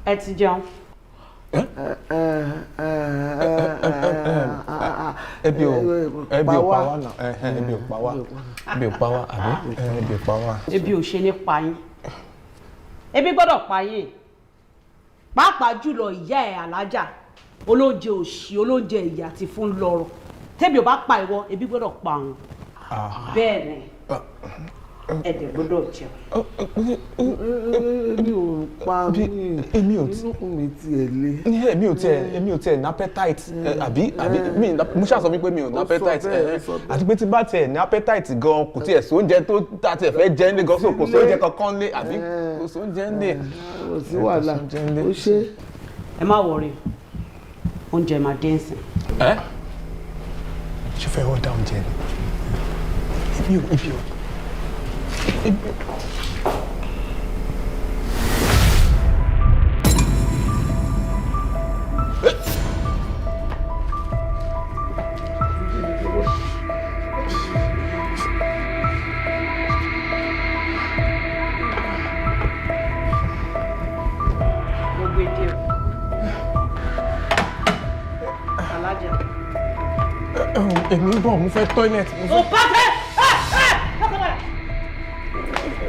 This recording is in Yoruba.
ẹ ti jẹun. Ebi ò pa wá náà. Ebi ò pa wá. Ebi ò pa wá àbí? Ebi ò pa wá. Ebi ò ṣe ní pa yín. Ebi gbọ́dọ̀ pa yín. Pàápàá jùlọ ìyá ẹ̀ alájà. Olóúnjẹ òṣì, olóúnjẹ ìyà ti fún lọ́rọ̀. Tẹ́bi ò bá pa ìwọ, ebi gbọ́dọ̀ pa òun. Bẹ́ẹ̀ ni. Ẹ̀dẹ̀ gbọ́dọ̀ jẹun. Èmi ò pa mí. Èmi ò mi tiẹ̀ lé. Èmi ò tiẹ̀ ní appetite àbí mo ṣáà sọ wípé mi ò ní appetite àti pé tí bá tiẹ̀ ní appetite gan kò tiẹ̀ sóúnjẹ tó ta tiẹ̀ fẹ́ jẹ nílé gan so kò sóúnjẹ kankan lé àbí kò sóúnjẹ nílé. Kò sí wàhálà ó ṣe. Ẹ má wọrí oúnjẹ máa dé nsìn. Ṣé fẹ́ ọ̀dà oúnjẹ ni? Ibi ò. Alájà. Èmi ń bọ̀ mo fẹ́ toilet. Ó bá